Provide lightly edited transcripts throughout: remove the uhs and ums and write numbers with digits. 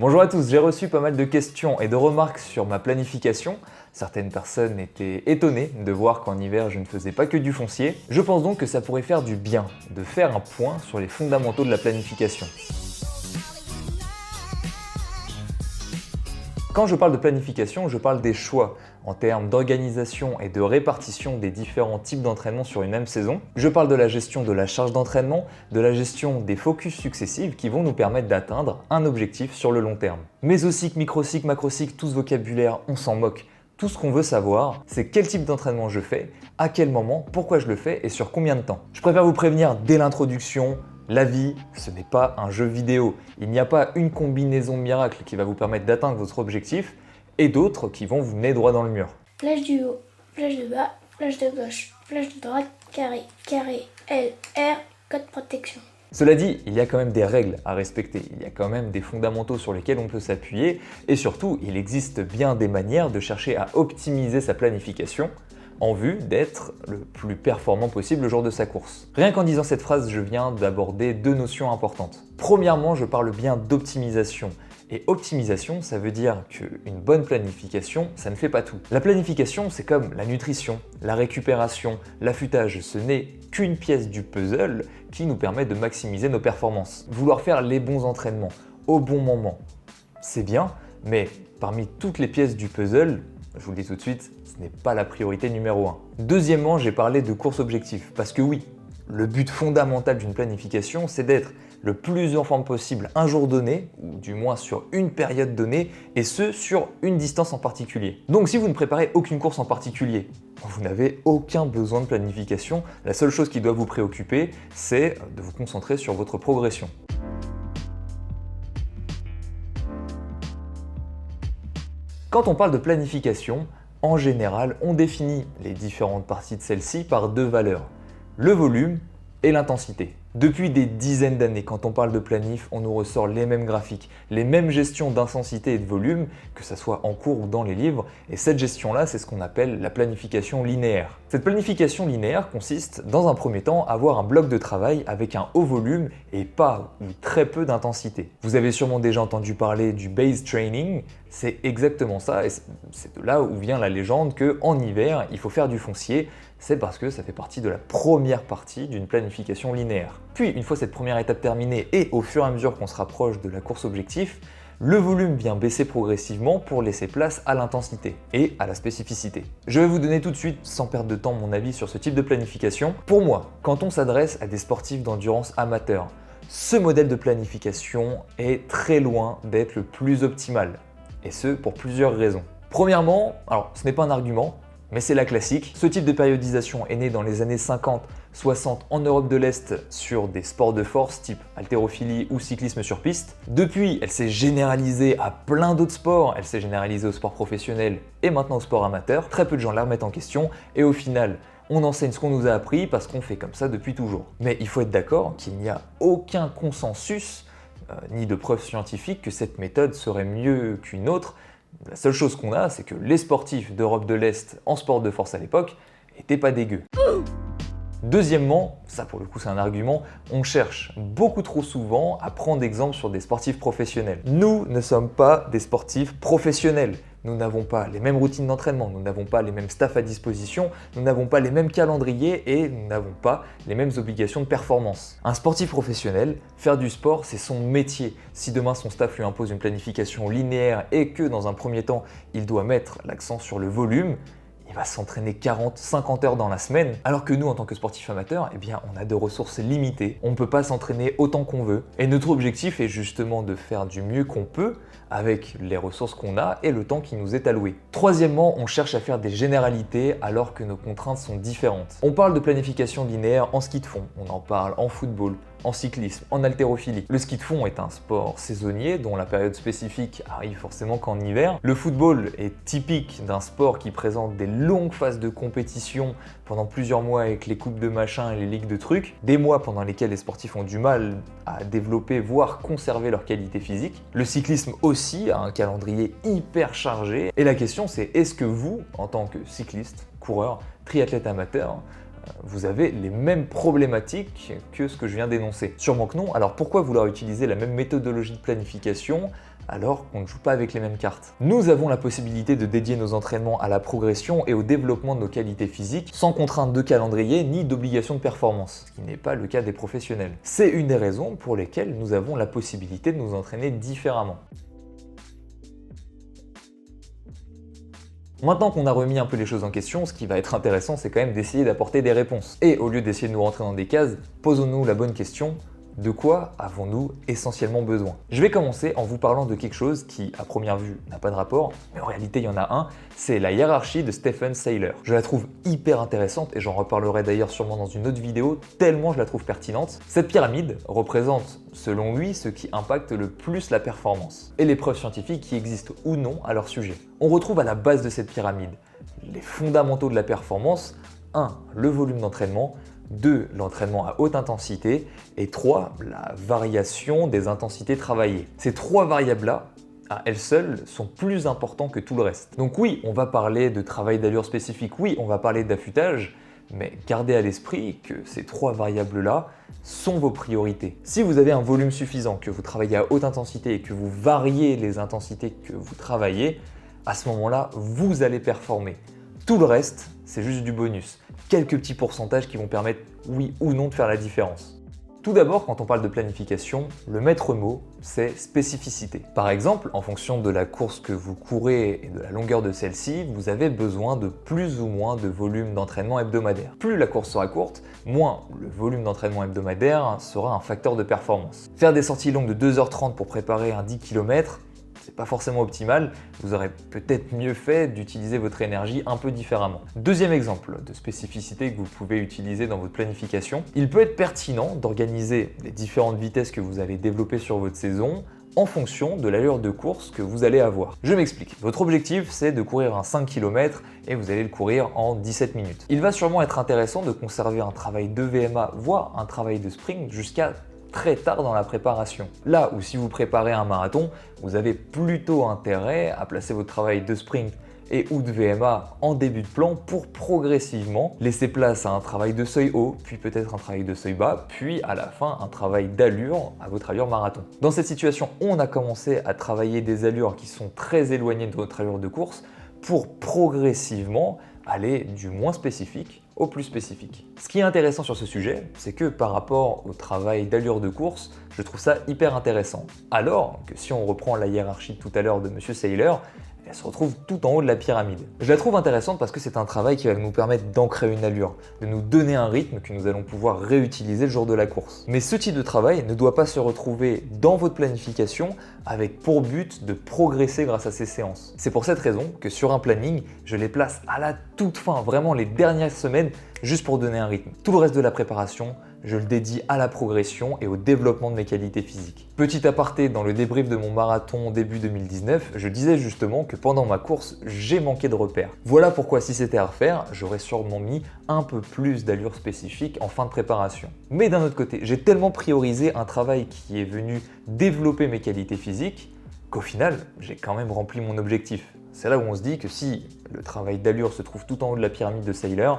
Bonjour à tous, j'ai reçu pas mal de questions et de remarques sur ma planification. Certaines personnes étaient étonnées de voir qu'en hiver je ne faisais pas que du foncier. Je pense donc que ça pourrait faire du bien de faire un point sur les fondamentaux de la planification. Quand je parle de planification, je parle des choix en termes d'organisation et de répartition des différents types d'entraînement sur une même saison. Je parle de la gestion de la charge d'entraînement, de la gestion des focus successifs qui vont nous permettre d'atteindre un objectif sur le long terme. Mésocycle, microcycle, macrocycle, tout ce vocabulaire, on s'en moque. Tout ce qu'on veut savoir, c'est quel type d'entraînement je fais, à quel moment, pourquoi je le fais et sur combien de temps. Je préfère vous prévenir dès l'introduction. La vie, ce n'est pas un jeu vidéo. Il n'y a pas une combinaison miracle qui va vous permettre d'atteindre votre objectif et d'autres qui vont vous mener droit dans le mur. Flèche du haut, flèche de bas, flèche de gauche, flèche de droite, carré, carré, L, R, code protection. Cela dit, il y a quand même des règles à respecter, il y a quand même des fondamentaux sur lesquels on peut s'appuyer et surtout, il existe bien des manières de chercher à optimiser sa planification en vue d'être le plus performant possible le jour de sa course. Rien qu'en disant cette phrase, je viens d'aborder deux notions importantes. Premièrement, je parle bien d'optimisation. Et optimisation, ça veut dire qu'une bonne planification, ça ne fait pas tout. La planification, c'est comme la nutrition, la récupération, l'affûtage. Ce n'est qu'une pièce du puzzle qui nous permet de maximiser nos performances. Vouloir faire les bons entraînements au bon moment, c'est bien, mais parmi toutes les pièces du puzzle, je vous le dis tout de suite, ce n'est pas la priorité numéro 1. Deuxièmement, j'ai parlé de course objectif, parce que oui, le but fondamental d'une planification, c'est d'être le plus en forme possible un jour donné, ou du moins sur une période donnée, et ce, sur une distance en particulier. Donc si vous ne préparez aucune course en particulier, vous n'avez aucun besoin de planification. La seule chose qui doit vous préoccuper, c'est de vous concentrer sur votre progression. Quand on parle de planification, en général, on définit les différentes parties de celle-ci par deux valeurs, le volume et l'intensité. Depuis des dizaines d'années, quand on parle de planif, on nous ressort les mêmes graphiques, les mêmes gestions d'intensité et de volume, que ce soit en cours ou dans les livres, et cette gestion-là, c'est ce qu'on appelle la planification linéaire. Cette planification linéaire consiste, dans un premier temps, à avoir un bloc de travail avec un haut volume et pas ou très peu d'intensité. Vous avez sûrement déjà entendu parler du base training, c'est exactement ça, et c'est de là où vient la légende qu'en hiver, il faut faire du foncier. C'est parce que ça fait partie de la première partie d'une planification linéaire. Puis, une fois cette première étape terminée et au fur et à mesure qu'on se rapproche de la course objectif, le volume vient baisser progressivement pour laisser place à l'intensité et à la spécificité. Je vais vous donner tout de suite, sans perdre de temps, mon avis sur ce type de planification. Pour moi, quand on s'adresse à des sportifs d'endurance amateurs, ce modèle de planification est très loin d'être le plus optimal. Et ce, pour plusieurs raisons. Premièrement, alors ce n'est pas un argument, mais c'est la classique. Ce type de périodisation est né dans les années 50, 60 en Europe de l'Est sur des sports de force type haltérophilie ou cyclisme sur piste. Depuis, elle s'est généralisée à plein d'autres sports. Elle s'est généralisée au sport professionnel et maintenant au sport amateur. Très peu de gens la remettent en question et au final, on enseigne ce qu'on nous a appris parce qu'on fait comme ça depuis toujours. Mais il faut être d'accord qu'il n'y a aucun consensus ni de preuves scientifiques que cette méthode serait mieux qu'une autre. La seule chose qu'on a, c'est que les sportifs d'Europe de l'Est en sport de force à l'époque n'étaient pas dégueux. Deuxièmement, ça pour le coup c'est un argument, on cherche beaucoup trop souvent à prendre exemple sur des sportifs professionnels. Nous ne sommes pas des sportifs professionnels. Nous n'avons pas les mêmes routines d'entraînement, nous n'avons pas les mêmes staffs à disposition, nous n'avons pas les mêmes calendriers et nous n'avons pas les mêmes obligations de performance. Un sportif professionnel, faire du sport, c'est son métier. Si demain son staff lui impose une planification linéaire et que dans un premier temps, il doit mettre l'accent sur le volume, il va s'entraîner 40, 50 heures dans la semaine, alors que nous, en tant que sportifs amateurs, eh bien, on a des ressources limitées, on ne peut pas s'entraîner autant qu'on veut. Et notre objectif est justement de faire du mieux qu'on peut avec les ressources qu'on a et le temps qui nous est alloué. Troisièmement, on cherche à faire des généralités alors que nos contraintes sont différentes. On parle de planification linéaire en ski de fond, on en parle en football, en cyclisme, en haltérophilie. Le ski de fond est un sport saisonnier dont la période spécifique arrive forcément qu'en hiver. Le football est typique d'un sport qui présente des longues phases de compétition pendant plusieurs mois avec les coupes de machin et les ligues de trucs, des mois pendant lesquels les sportifs ont du mal à développer voire conserver leur qualité physique. Le cyclisme aussi a un calendrier hyper chargé et la question c'est est-ce que vous, en tant que cycliste, coureur, triathlète amateur, vous avez les mêmes problématiques que ce que je viens d'énoncer? Sûrement que non. Alors pourquoi vouloir utiliser la même méthodologie de planification alors qu'on ne joue pas avec les mêmes cartes. Nous avons la possibilité de dédier nos entraînements à la progression et au développement de nos qualités physiques sans contrainte de calendrier ni d'obligation de performance, ce qui n'est pas le cas des professionnels. C'est une des raisons pour lesquelles nous avons la possibilité de nous entraîner différemment. Maintenant qu'on a remis un peu les choses en question, ce qui va être intéressant, c'est quand même d'essayer d'apporter des réponses. Et au lieu d'essayer de nous rentrer dans des cases, posons-nous la bonne question. De quoi avons-nous essentiellement besoin? Je vais commencer en vous parlant de quelque chose qui, à première vue, n'a pas de rapport, mais en réalité il y en a un, c'est la hiérarchie de Stephen Seiler. Je la trouve hyper intéressante et j'en reparlerai d'ailleurs sûrement dans une autre vidéo, tellement je la trouve pertinente. Cette pyramide représente, selon lui, ce qui impacte le plus la performance et les preuves scientifiques qui existent ou non à leur sujet. On retrouve à la base de cette pyramide les fondamentaux de la performance, 1. Le volume d'entraînement, 2. L'entraînement à haute intensité et 3. La variation des intensités travaillées. Ces trois variables-là, à elles seules, sont plus importants que tout le reste. Donc oui, on va parler de travail d'allure spécifique, oui, on va parler d'affûtage, mais gardez à l'esprit que ces trois variables-là sont vos priorités. Si vous avez un volume suffisant, que vous travaillez à haute intensité et que vous variez les intensités que vous travaillez, à ce moment-là, vous allez performer. Tout le reste, c'est juste du bonus. Quelques petits pourcentages qui vont permettre, oui ou non, de faire la différence. Tout d'abord, quand on parle de planification, le maître mot, c'est spécificité. Par exemple, en fonction de la course que vous courez et de la longueur de celle-ci, vous avez besoin de plus ou moins de volume d'entraînement hebdomadaire. Plus la course sera courte, moins le volume d'entraînement hebdomadaire sera un facteur de performance. Faire des sorties longues de 2h30 pour préparer un 10 km, c'est pas forcément optimal, vous aurez peut-être mieux fait d'utiliser votre énergie un peu différemment. Deuxième exemple de spécificité que vous pouvez utiliser dans votre planification, il peut être pertinent d'organiser les différentes vitesses que vous allez développer sur votre saison en fonction de l'allure de course que vous allez avoir. Je m'explique, votre objectif c'est de courir un 5 km et vous allez le courir en 17 minutes. Il va sûrement être intéressant de conserver un travail de VMA, voire un travail de sprint jusqu'à très tard dans la préparation. Là où si vous préparez un marathon, vous avez plutôt intérêt à placer votre travail de sprint et ou de VMA en début de plan pour progressivement laisser place à un travail de seuil haut, puis peut-être un travail de seuil bas, puis à la fin un travail d'allure à votre allure marathon. Dans cette situation, on a commencé à travailler des allures qui sont très éloignées de votre allure de course pour progressivement aller du moins spécifique au plus spécifique. Ce qui est intéressant sur ce sujet, c'est que par rapport au travail d'allure de course, je trouve ça hyper intéressant. Alors que si on reprend la hiérarchie de tout à l'heure de Monsieur Seiler, elle se retrouve tout en haut de la pyramide. Je la trouve intéressante parce que c'est un travail qui va nous permettre d'ancrer une allure, de nous donner un rythme que nous allons pouvoir réutiliser le jour de la course. Mais ce type de travail ne doit pas se retrouver dans votre planification avec pour but de progresser grâce à ces séances. C'est pour cette raison que sur un planning, je les place à la toute fin, vraiment les dernières semaines, juste pour donner un rythme. Tout le reste de la préparation, je le dédie à la progression et au développement de mes qualités physiques. Petit aparté, dans le débrief de mon marathon début 2019, je disais justement que pendant ma course, j'ai manqué de repères. Voilà pourquoi si c'était à refaire, j'aurais sûrement mis un peu plus d'allure spécifique en fin de préparation. Mais d'un autre côté, j'ai tellement priorisé un travail qui est venu développer mes qualités physiques qu'au final, j'ai quand même rempli mon objectif. C'est là où on se dit que si le travail d'allure se trouve tout en haut de la pyramide de Seiler,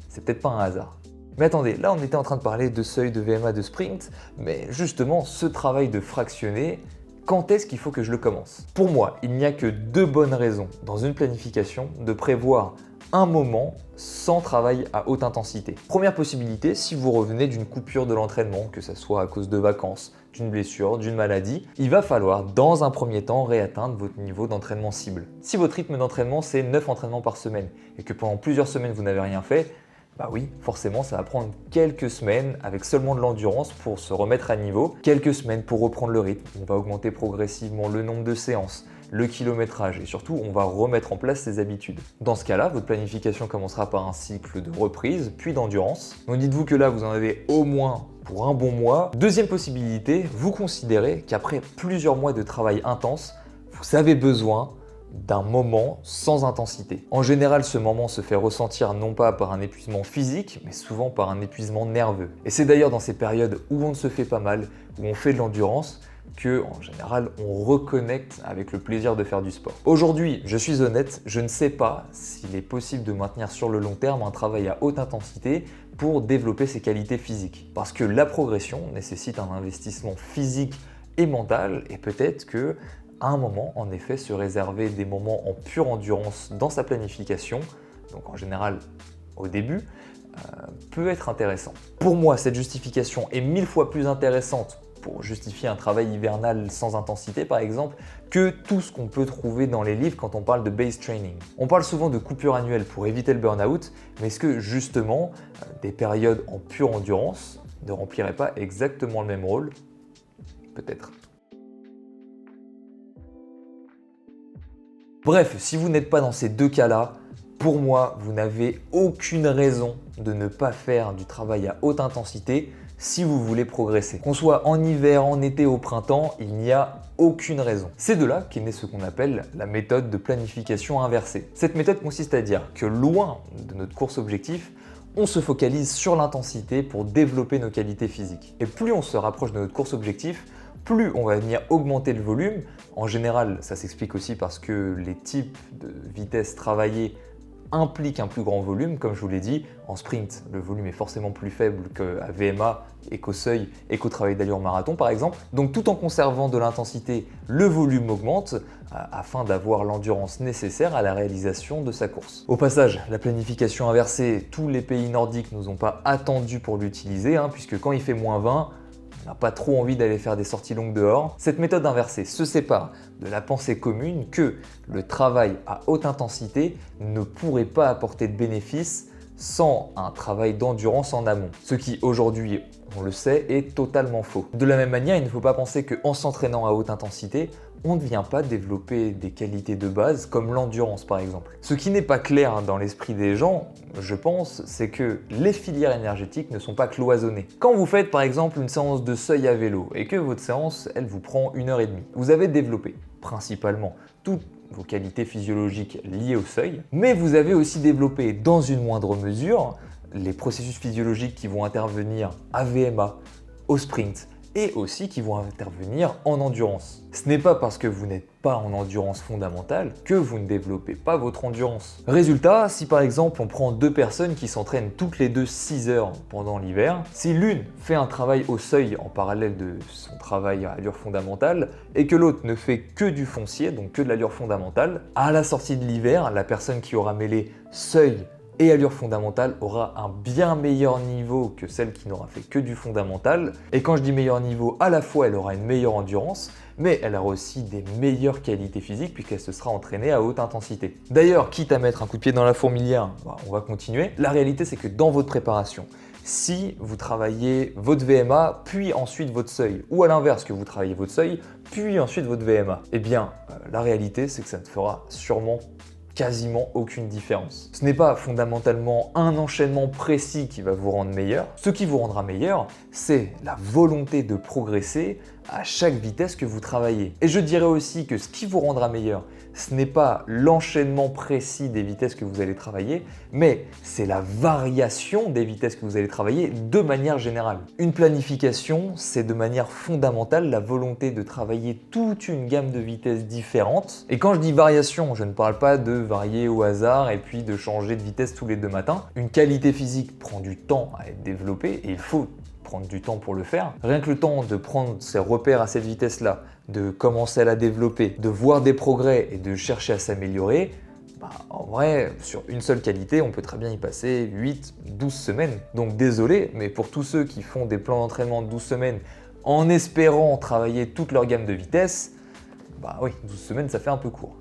c'est peut-être pas un hasard. Mais attendez, là on était en train de parler de seuil de VMA de sprint, mais justement ce travail de fractionner, quand est-ce qu'il faut que je le commence? Pour moi, il n'y a que deux bonnes raisons dans une planification de prévoir un moment sans travail à haute intensité. Première possibilité, si vous revenez d'une coupure de l'entraînement, que ce soit à cause de vacances, d'une blessure, d'une maladie, il va falloir dans un premier temps réatteindre votre niveau d'entraînement cible. Si votre rythme d'entraînement c'est 9 entraînements par semaine et que pendant plusieurs semaines vous n'avez rien fait, bah oui, forcément ça va prendre quelques semaines avec seulement de l'endurance pour se remettre à niveau, quelques semaines pour reprendre le rythme. On va augmenter progressivement le nombre de séances, le kilométrage et surtout on va remettre en place ses habitudes. Dans ce cas-là, votre planification commencera par un cycle de reprise puis d'endurance. Donc dites-vous que là vous en avez au moins pour un bon mois. Deuxième possibilité, vous considérez qu'après plusieurs mois de travail intense, vous avez besoin d'un moment sans intensité. En général, ce moment se fait ressentir non pas par un épuisement physique, mais souvent par un épuisement nerveux. Et c'est d'ailleurs dans ces périodes où on se fait pas mal, où on fait de l'endurance, que, en général, on reconnecte avec le plaisir de faire du sport. Aujourd'hui, je suis honnête, je ne sais pas s'il est possible de maintenir sur le long terme un travail à haute intensité pour développer ses qualités physiques. Parce que la progression nécessite un investissement physique et mental, et peut-être que à un moment, en effet, se réserver des moments en pure endurance dans sa planification, donc en général au début, peut être intéressant. Pour moi, cette justification est 1000 fois plus intéressante pour justifier un travail hivernal sans intensité par exemple, que tout ce qu'on peut trouver dans les livres quand on parle de base training. On parle souvent de coupure annuelle pour éviter le burn-out, mais est-ce que justement des périodes en pure endurance ne rempliraient pas exactement le même rôle? Peut-être. Bref, si vous n'êtes pas dans ces deux cas-là, pour moi, vous n'avez aucune raison de ne pas faire du travail à haute intensité si vous voulez progresser. Qu'on soit en hiver, en été, au printemps, il n'y a aucune raison. C'est de là qu'est né ce qu'on appelle la méthode de planification inversée. Cette méthode consiste à dire que loin de notre course objectif, on se focalise sur l'intensité pour développer nos qualités physiques. Et plus on se rapproche de notre course objectif, plus on va venir augmenter le volume. En général, ça s'explique aussi parce que les types de vitesse travaillées implique un plus grand volume, comme je vous l'ai dit. En sprint, le volume est forcément plus faible qu'à VMA et qu'au seuil et qu'au travail d'allure marathon par exemple. Donc tout en conservant de l'intensité, le volume augmente afin d'avoir l'endurance nécessaire à la réalisation de sa course. Au passage, la planification inversée, tous les pays nordiques ne nous ont pas attendus pour l'utiliser, puisque quand il fait -20, on n'a pas trop envie d'aller faire des sorties longues dehors. Cette méthode inversée se sépare de la pensée commune que le travail à haute intensité ne pourrait pas apporter de bénéfices sans un travail d'endurance en amont. Ce qui aujourd'hui, on le sait, est totalement faux. De la même manière, il ne faut pas penser qu'en s'entraînant à haute intensité, on ne vient pas développer des qualités de base comme l'endurance par exemple. Ce qui n'est pas clair dans l'esprit des gens, je pense, c'est que les filières énergétiques ne sont pas cloisonnées. Quand vous faites par exemple une séance de seuil à vélo et que votre séance, elle vous prend 1h30, vous avez développé principalement toutes vos qualités physiologiques liées au seuil, mais vous avez aussi développé dans une moindre mesure les processus physiologiques qui vont intervenir à VMA, au sprint, et aussi qui vont intervenir en endurance. Ce n'est pas parce que vous n'êtes pas en endurance fondamentale que vous ne développez pas votre endurance. Résultat, si par exemple on prend deux personnes qui s'entraînent toutes les deux 6 heures pendant l'hiver, si l'une fait un travail au seuil en parallèle de son travail à allure fondamentale et que l'autre ne fait que du foncier, donc que de l'allure fondamentale, à la sortie de l'hiver, la personne qui aura mêlé seuil et allure fondamentale aura un bien meilleur niveau que celle qui n'aura fait que du fondamental. Et quand je dis meilleur niveau, à la fois elle aura une meilleure endurance, mais elle aura aussi des meilleures qualités physiques puisqu'elle se sera entraînée à haute intensité. D'ailleurs, quitte à mettre un coup de pied dans la fourmilière, on va continuer. La réalité, c'est que dans votre préparation, si vous travaillez votre VMA, puis ensuite votre seuil, ou à l'inverse, que vous travaillez votre seuil, puis ensuite votre VMA, eh bien, la réalité, c'est que ça ne fera sûrement quasiment aucune différence. Ce n'est pas fondamentalement un enchaînement précis qui va vous rendre meilleur. Ce qui vous rendra meilleur, c'est la volonté de progresser à chaque vitesse que vous travaillez. Et je dirais aussi que ce qui vous rendra meilleur, ce n'est pas l'enchaînement précis des vitesses que vous allez travailler, mais c'est la variation des vitesses que vous allez travailler de manière générale. Une planification, c'est de manière fondamentale la volonté de travailler toute une gamme de vitesses différentes. Et quand je dis variation, je ne parle pas de varier au hasard et puis de changer de vitesse tous les 2 matins. Une qualité physique prend du temps à être développée et il faut prendre du temps pour le faire. Rien que le temps de prendre ses repères à cette vitesse-là, de commencer à la développer, de voir des progrès et de chercher à s'améliorer, en vrai, sur une seule qualité, on peut très bien y passer 8, 12 semaines. Donc désolé, mais pour tous ceux qui font des plans d'entraînement de 12 semaines en espérant travailler toute leur gamme de vitesse, oui, 12 semaines, ça fait un peu court.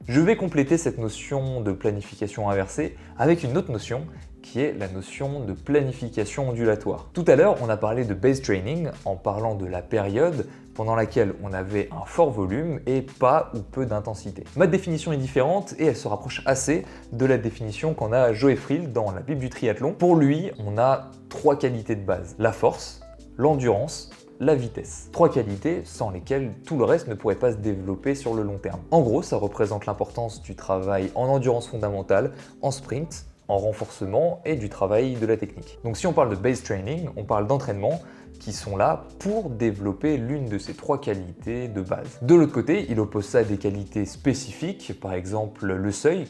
Je vais compléter cette notion de planification inversée avec une autre notion qui est la notion de planification ondulatoire. Tout à l'heure, on a parlé de base training en parlant de la période pendant laquelle on avait un fort volume et pas ou peu d'intensité. Ma définition est différente et elle se rapproche assez de la définition qu'en a Joe Friel dans la Bible du triathlon. Pour lui, on a 3 qualités de base: la force, l'endurance, la vitesse. 3 qualités sans lesquelles tout le reste ne pourrait pas se développer sur le long terme. En gros, ça représente l'importance du travail en endurance fondamentale, en sprint, en renforcement et du travail de la technique. Donc si on parle de base training, on parle d'entraînement qui sont là pour développer l'une de ces 3 qualités de base. De l'autre côté, il oppose ça à des qualités spécifiques, par exemple le seuil,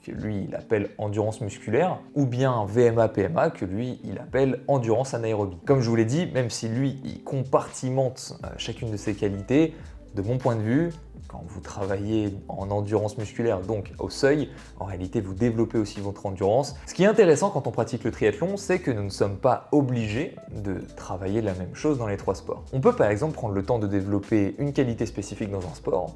que lui il appelle endurance musculaire, ou bien VMA-PMA, que lui il appelle endurance anaérobie. Comme je vous l'ai dit, même si lui il compartimente chacune de ces qualités, de mon point de vue, quand vous travaillez en endurance musculaire, donc au seuil, en réalité vous développez aussi votre endurance. Ce qui est intéressant quand on pratique le triathlon, c'est que nous ne sommes pas obligés de travailler la même chose dans les trois sports. On peut par exemple prendre le temps de développer une qualité spécifique dans un sport,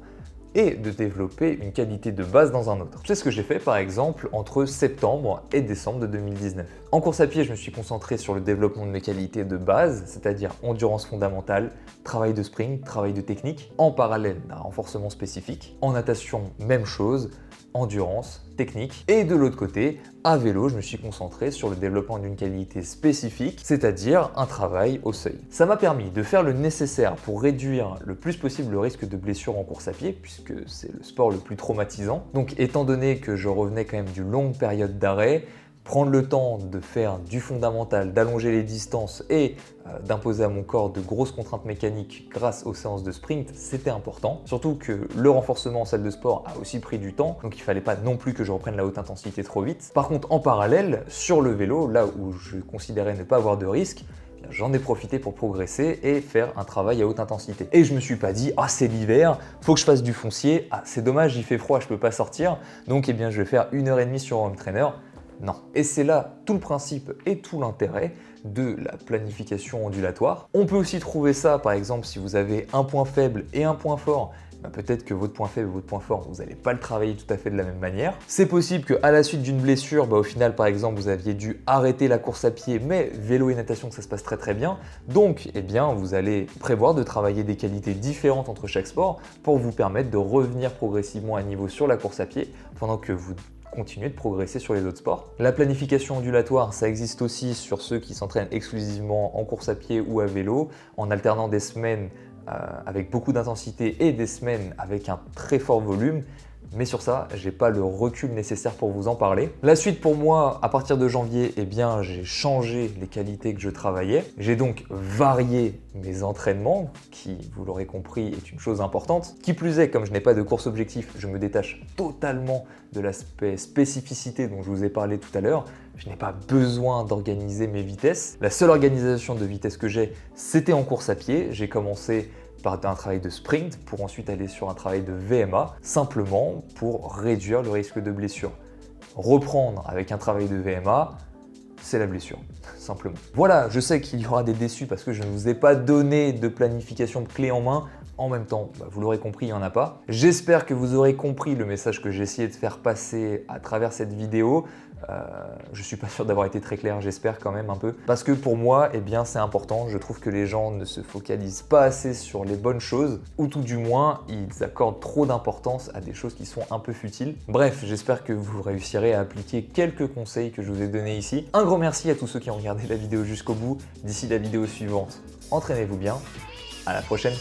et de développer une qualité de base dans un autre. C'est ce que j'ai fait par exemple entre septembre et décembre de 2019. En course à pied, je me suis concentré sur le développement de mes qualités de base, c'est-à-dire endurance fondamentale, travail de sprint, travail de technique, en parallèle d'un renforcement spécifique. En natation, même chose, endurance, technique. Et de l'autre côté, à vélo, je me suis concentré sur le développement d'une qualité spécifique, c'est-à-dire un travail au seuil. Ça m'a permis de faire le nécessaire pour réduire le plus possible le risque de blessure en course à pied, puisque c'est le sport le plus traumatisant. Donc étant donné que je revenais quand même d'une longue période d'arrêt, prendre le temps de faire du fondamental, d'allonger les distances et d'imposer à mon corps de grosses contraintes mécaniques grâce aux séances de sprint, c'était important. Surtout que le renforcement en salle de sport a aussi pris du temps, donc il ne fallait pas non plus que je reprenne la haute intensité trop vite. Par contre, en parallèle, sur le vélo, là où je considérais ne pas avoir de risque, j'en ai profité pour progresser et faire un travail à haute intensité. Et je me suis pas dit, ah c'est l'hiver, faut que je fasse du foncier, ah c'est dommage, il fait froid, je peux pas sortir, donc eh bien je vais faire 1h30 sur home trainer. Non. Et c'est là tout le principe et tout l'intérêt de la planification ondulatoire. On peut aussi trouver ça, par exemple, si vous avez un point faible et un point fort, peut-être que votre point faible et votre point fort, vous n'allez pas le travailler tout à fait de la même manière. C'est possible qu'à la suite d'une blessure, au final, par exemple, vous aviez dû arrêter la course à pied, mais vélo et natation, ça se passe très très bien. Donc, eh bien, vous allez prévoir de travailler des qualités différentes entre chaque sport pour vous permettre de revenir progressivement à niveau sur la course à pied pendant que vous continuer de progresser sur les autres sports. La planification ondulatoire, ça existe aussi sur ceux qui s'entraînent exclusivement en course à pied ou à vélo, en alternant des semaines avec beaucoup d'intensité et des semaines avec un très fort volume. Mais sur ça, j'ai pas le recul nécessaire pour vous en parler. La suite pour moi, à partir de janvier, eh bien, j'ai changé les qualités que je travaillais. J'ai donc varié mes entraînements, qui, vous l'aurez compris, est une chose importante. Qui plus est, comme je n'ai pas de course objectif, je me détache totalement de l'aspect spécificité dont je vous ai parlé tout à l'heure. Je n'ai pas besoin d'organiser mes vitesses. La seule organisation de vitesse que j'ai, c'était en course à pied. J'ai commencé par un travail de sprint pour ensuite aller sur un travail de VMA, simplement pour réduire le risque de blessure. Reprendre avec un travail de VMA, c'est la blessure, simplement. Voilà, je sais qu'il y aura des déçus parce que je ne vous ai pas donné de planification clé en main. En même temps, vous l'aurez compris, il n'y en a pas. J'espère que vous aurez compris le message que j'ai essayé de faire passer à travers cette vidéo. Je suis pas sûr d'avoir été très clair, j'espère quand même un peu. Parce que pour moi, eh bien, c'est important. Je trouve que les gens ne se focalisent pas assez sur les bonnes choses, ou tout du moins, ils accordent trop d'importance à des choses qui sont un peu futiles. Bref, j'espère que vous réussirez à appliquer quelques conseils que je vous ai donnés ici. Un gros merci à tous ceux qui ont regardé la vidéo jusqu'au bout. D'ici la vidéo suivante, entraînez-vous bien. À la prochaine.